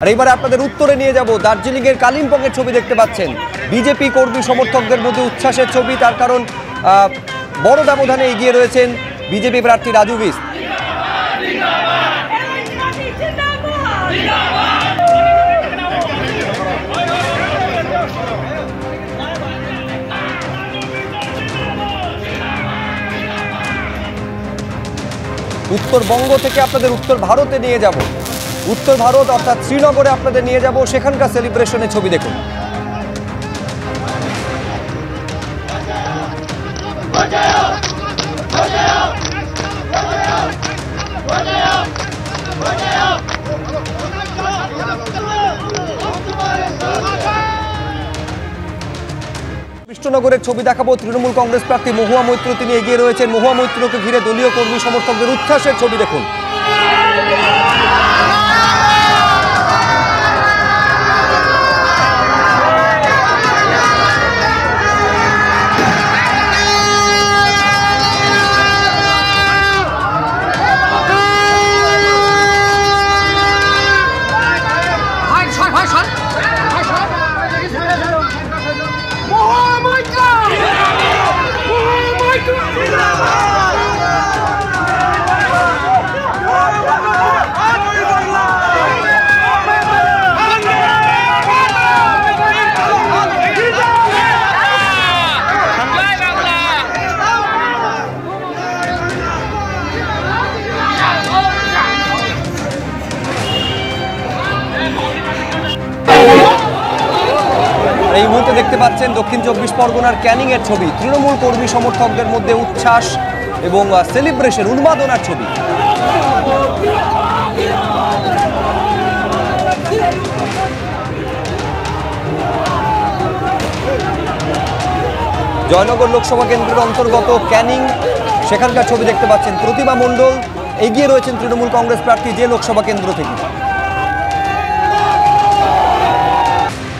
আর এবারে আপনাদের উত্তরে নিয়ে যাব দার্জিলিং এর কালিম্পং এর ছবি দেখতে পাচ্ছেন। বিজেপি কর্মী সমর্থকদের মধ্যে উচ্ছ্বাসের ছবি, তার কারণ বড় ব্যবধানে এগিয়ে রয়েছেন বিজেপি প্রার্থী রাজু বিস্ট। উত্তরবঙ্গ থেকে আপনাদের উত্তর ভারতে নিয়ে যাব। উত্তর ভারত অর্থাৎ শ্রীনগরে আপনাদের নিয়ে যাব, সেখানকার সেলিব্রেশনের ছবি দেখুন। কৃষ্ণনগরের ছবি দেখাবো। তৃণমূল কংগ্রেস প্রার্থী মহুয়া মৈত্র তিনি এগিয়ে রয়েছেন। মহুয়া মৈত্রকে ঘিরে দলীয় কর্মী সমর্থকদের উচ্ছ্বাসের ছবি দেখুন। এই মুহূর্তে দেখতে পাচ্ছেন দক্ষিণ চব্বিশ পরগনার ক্যানিং এর ছবি। তৃণমূল কর্মী সমর্থকদের মধ্যে উচ্ছ্বাস এবং সেলিব্রেশন, উন্মাদনার ছবি। জয়নগর লোকসভা কেন্দ্রের অন্তর্গত ক্যানিং, সেখানকার ছবি দেখতে পাচ্ছেন। প্রতিমা মণ্ডল এগিয়ে রয়েছেন তৃণমূল কংগ্রেস প্রার্থী যে লোকসভা কেন্দ্র থেকে।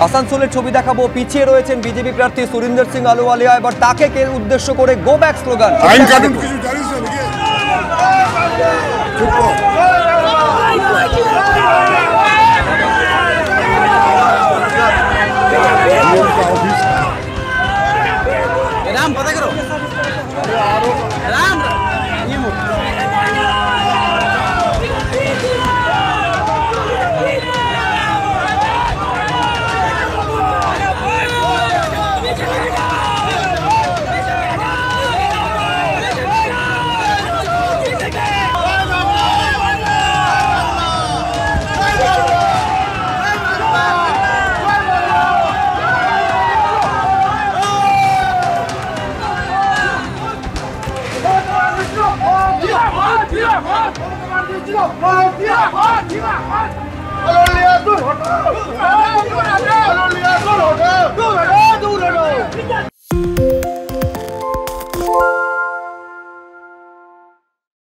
আসানসোলের ছবি দেখাবো। পিছিয়ে রয়েছেন বিজেপি প্রার্থী সুরিন্দর সিং আলুওয়ালিয়া। এবার তাকে উদ্দেশ্য করে গো ব্যাক স্লোগান।